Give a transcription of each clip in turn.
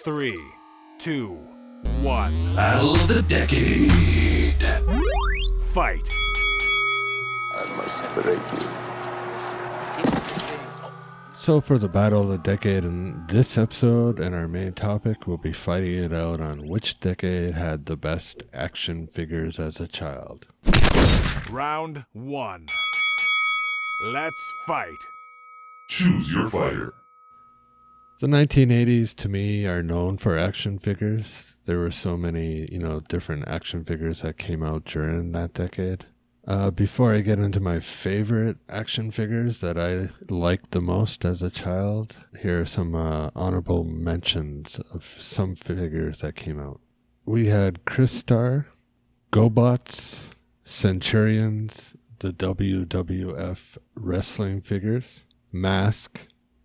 3, 2, 1. Battle of the Decade. Fight. I must break you. So for the Battle of the Decade in this episode and our main topic, we'll be fighting it out on which decade had the best action figures as a child. Round 1. Let's fight. Choose your fighter. The 1980s to me are known for action figures. There were so many, different action figures that came out during that decade. Before I get into my favorite action figures that I liked the most as a child, here are some honorable mentions of some figures that came out. We had Crystar, GoBots, Centurions, the WWF wrestling figures, Mask,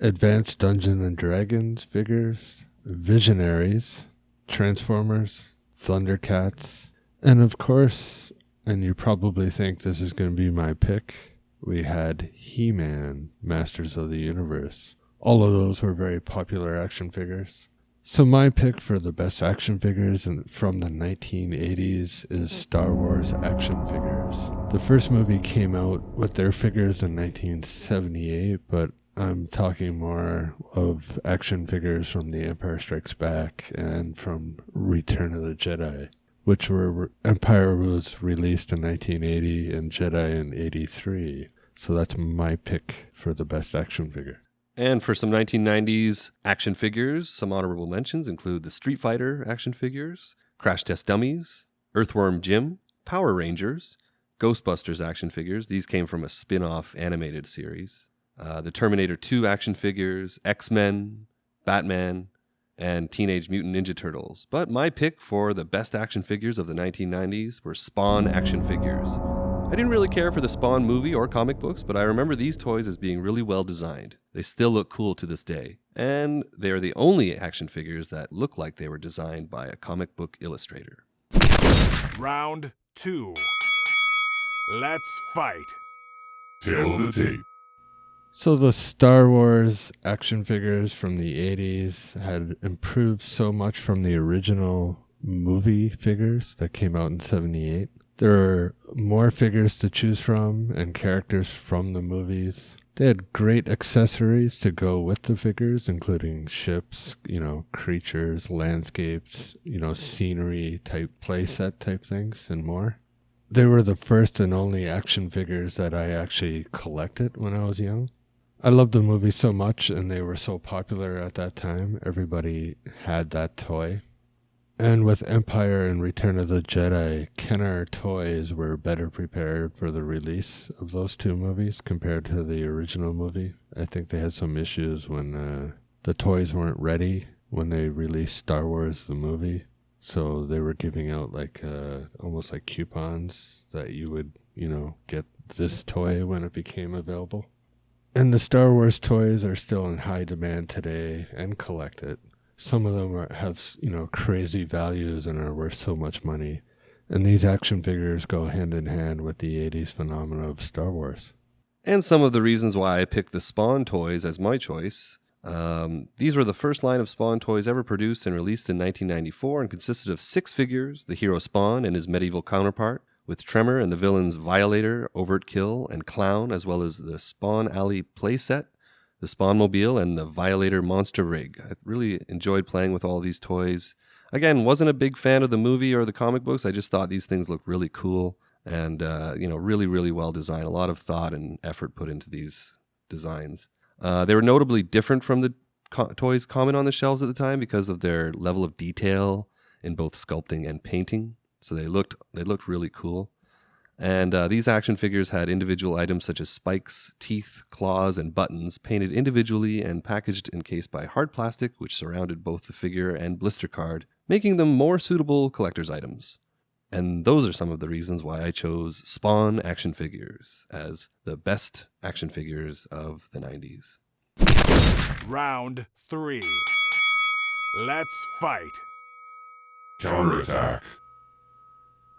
Advanced Dungeons and Dragons figures, Visionaries, Transformers, Thundercats, and of course, and you probably think this is going to be my pick, we had He-Man, Masters of the Universe. All of those were very popular action figures. So my pick for the best action figures from the 1980s is Star Wars action figures. The first movie came out with their figures in 1978, but I'm talking more of action figures from The Empire Strikes Back and from Return of the Jedi, which were Empire was released in 1980 and Jedi in 83. So that's my pick for the best action figure. And for some 1990s action figures, some honorable mentions include the Street Fighter action figures, Crash Test Dummies, Earthworm Jim, Power Rangers, Ghostbusters action figures. These came from a spin-off animated series. The Terminator 2 action figures, X-Men, Batman, and Teenage Mutant Ninja Turtles. But my pick for the best action figures of the 1990s were Spawn action figures. I didn't really care for the Spawn movie or comic books, but I remember these toys as being really well designed. They still look cool to this day. And they are the only action figures that look like they were designed by a comic book illustrator. Round 2. Let's fight. Tail of the tape. So the Star Wars action figures from the 80s had improved so much from the original movie figures that came out in 78. There are more figures to choose from and characters from the movies. They had great accessories to go with the figures, including ships, creatures, landscapes, scenery type playset type things and more. They were the first and only action figures that I actually collected when I was young. I loved the movie so much and they were so popular at that time. Everybody had that toy. And with Empire and Return of the Jedi, Kenner toys were better prepared for the release of those two movies compared to the original movie. I think they had some issues when the toys weren't ready when they released Star Wars the movie. So they were giving out almost like coupons that you would, get this toy when it became available. And the Star Wars toys are still in high demand today and collected. Some of them have, crazy values and are worth so much money. And these action figures go hand in hand with the 80s phenomena of Star Wars. And some of the reasons why I picked the Spawn toys as my choice. These were the first line of Spawn toys ever produced and released in 1994 and consisted of 6 figures, the hero Spawn and his medieval counterpart, with Tremor and the villains Violator, Overt Kill, and Clown, as well as the Spawn Alley playset, the Spawnmobile, and the Violator monster rig. I really enjoyed playing with all these toys. Again, wasn't a big fan of the movie or the comic books. I just thought these things looked really cool and, really, really well designed. A lot of thought and effort put into these designs. They were notably different from the toys common on the shelves at the time because of their level of detail in both sculpting and painting. So they looked really cool. And these action figures had individual items such as spikes, teeth, claws, and buttons painted individually and packaged encased by hard plastic, which surrounded both the figure and blister card, making them more suitable collector's items. And those are some of the reasons why I chose Spawn action figures as the best action figures of the 90s. Round 3. Let's fight. Counterattack.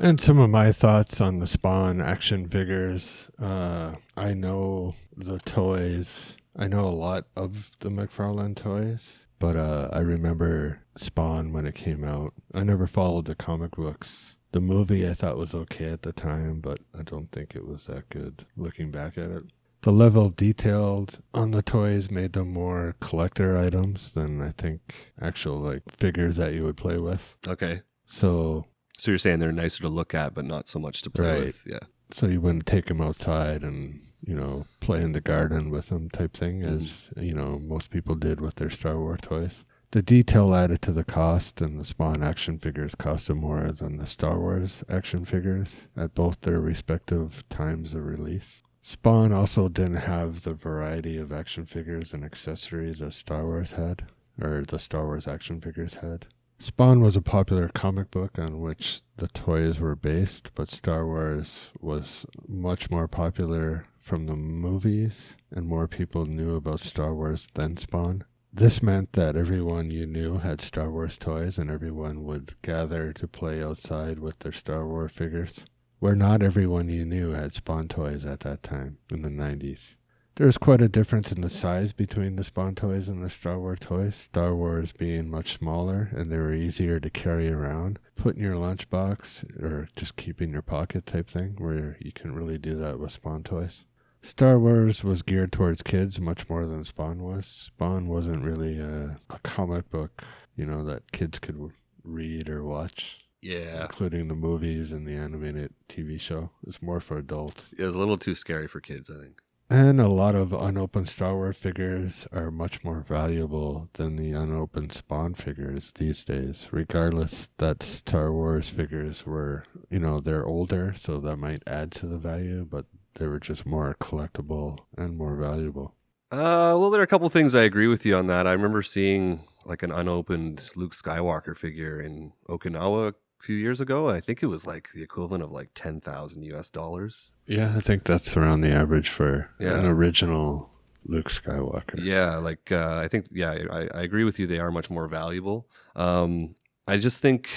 And some of my thoughts on the Spawn action figures. I know the toys. I know a lot of the McFarlane toys. But I remember Spawn when it came out. I never followed the comic books. The movie I thought was okay at the time, but I don't think it was that good looking back at it. The level of detail on the toys made them more collector items than I think actual like figures that you would play with. Okay. So you're saying they're nicer to look at, but not so much to play with. Yeah. So you wouldn't take them outside and, play in the garden with them type thing as, most people did with their Star Wars toys. The detail added to the cost, and the Spawn action figures costed more than the Star Wars action figures at both their respective times of release. Spawn also didn't have the variety of action figures and accessories that Star Wars had, or the Star Wars action figures had. Spawn was a popular comic book on which the toys were based, but Star Wars was much more popular from the movies, and more people knew about Star Wars than Spawn. This meant that everyone you knew had Star Wars toys, and everyone would gather to play outside with their Star Wars figures, where not everyone you knew had Spawn toys at that time, in the 90s. There was quite a difference in the size between the Spawn toys and the Star Wars toys, Star Wars being much smaller, and they were easier to carry around, put in your lunchbox, or just keep in your pocket type thing, where you couldn't really do that with Spawn toys. Star Wars was geared towards kids much more than Spawn was. Spawn wasn't really a comic book, that kids could read or watch. Yeah. Including the movies and the animated TV show. It's more for adults. It was a little too scary for kids, I think. And a lot of unopened Star Wars figures are much more valuable than the unopened Spawn figures these days, regardless that Star Wars figures were, they're older, so that might add to the value, but they were just more collectible and more valuable. Well, there are a couple things I agree with you on that. I remember seeing like an unopened Luke Skywalker figure in Okinawa a few years ago. I think it was like the equivalent of like $10,000. Yeah, I think that's around the average for an original Luke Skywalker. Yeah, I think, I agree with you. They are much more valuable. I just think,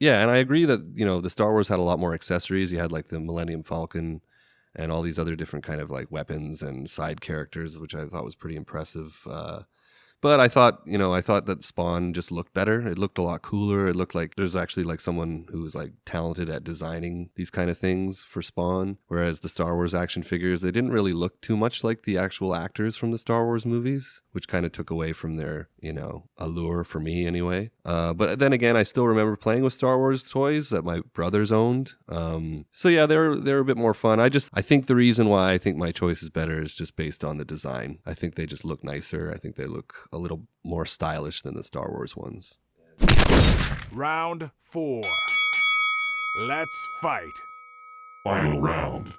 and I agree that, the Star Wars had a lot more accessories. You had like the Millennium Falcon and all these other different kind of like weapons and side characters, which I thought was pretty impressive. But I thought that Spawn just looked better. It looked a lot cooler. It looked like there's actually like someone who was like talented at designing these kind of things for Spawn. Whereas the Star Wars action figures, they didn't really look too much like the actual actors from the Star Wars movies, which kind of took away from their, allure for me anyway. But then again, I still remember playing with Star Wars toys that my brothers owned. They're a bit more fun. I think the reason why I think my choice is better is just based on the design. I think they just look nicer. I think they look a little more stylish than the Star Wars ones. Round 4. Let's fight. Final round.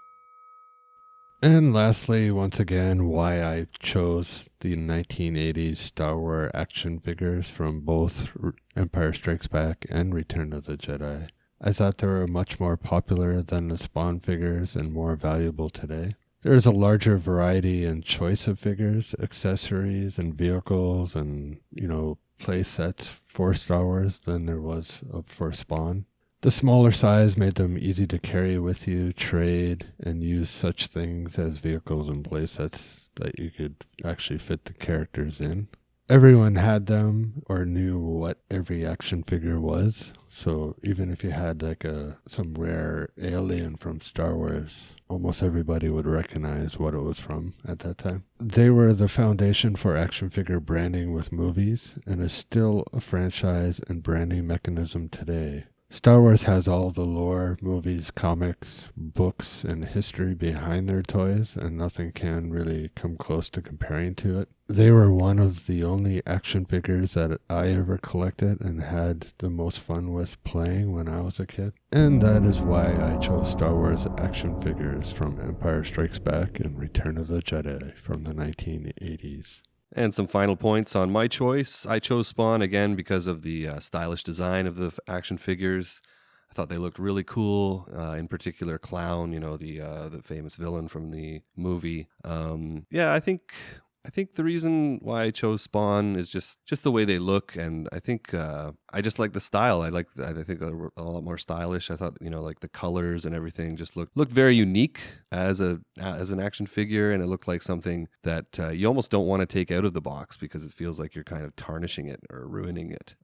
And lastly, once again, why I chose the 1980s Star Wars action figures from both Empire Strikes Back and Return of the Jedi. I thought they were much more popular than the Spawn figures and more valuable today. There is a larger variety and choice of figures, accessories, and vehicles, and, play sets for Star Wars than there was for Spawn. The smaller size made them easy to carry with you, trade, and use such things as vehicles and play sets that you could actually fit the characters in. Everyone had them or knew what every action figure was. So even if you had like some rare alien from Star Wars, almost everybody would recognize what it was from at that time. They were the foundation for action figure branding with movies and is still a franchise and branding mechanism today. Star Wars has all the lore, movies, comics, books, and history behind their toys, and nothing can really come close to comparing to it. They were one of the only action figures that I ever collected and had the most fun with playing when I was a kid. And that is why I chose Star Wars action figures from Empire Strikes Back and Return of the Jedi from the 1980s. And some final points on my choice. I chose Spawn again because of the stylish design of the action figures. I thought they looked really cool. In particular, Clown, the famous villain from the movie. I think I think the reason why I chose Spawn is just the way they look, and I think I just like the style. I think they're a lot more stylish. I thought, like the colors and everything just looked very unique as an action figure, and it looked like something that you almost don't want to take out of the box because it feels like you're kind of tarnishing it or ruining it.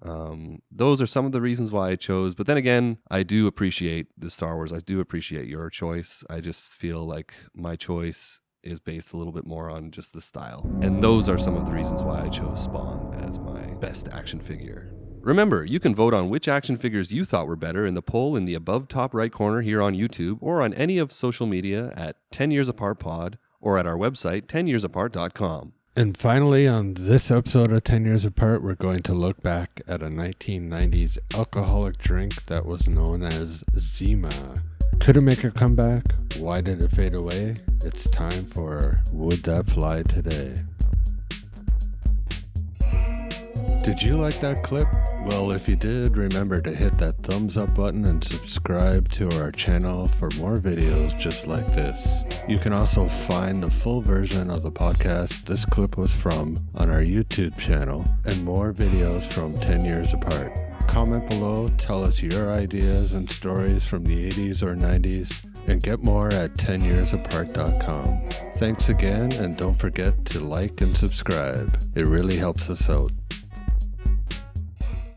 Those are some of the reasons why I chose. But then again, I do appreciate the Star Wars. I do appreciate your choice. I just feel like my choice is based a little bit more on just the style. And those are some of the reasons why I chose Spawn as my best action figure. Remember, you can vote on which action figures you thought were better in the poll in the above top right corner here on YouTube or on any of social media at 10 Years Apart Pod or at our website 10yearsapart.com. And finally, on this episode of 10 Years Apart, we're going to look back at a 1990s alcoholic drink that was known as Zima. Could it make a comeback? Why did it fade away? It's time for Would That Fly Today? Did you like that clip? Well, if you did, remember to hit that thumbs up button and subscribe to our channel for more videos just like this. You can also find the full version of the podcast this clip was from on our YouTube channel and more videos from 10 Years Apart. Comment below, tell us your ideas and stories from the 80s or 90s, and get more at 10yearsapart.com. Thanks again, and don't forget to like and subscribe. It really helps us out.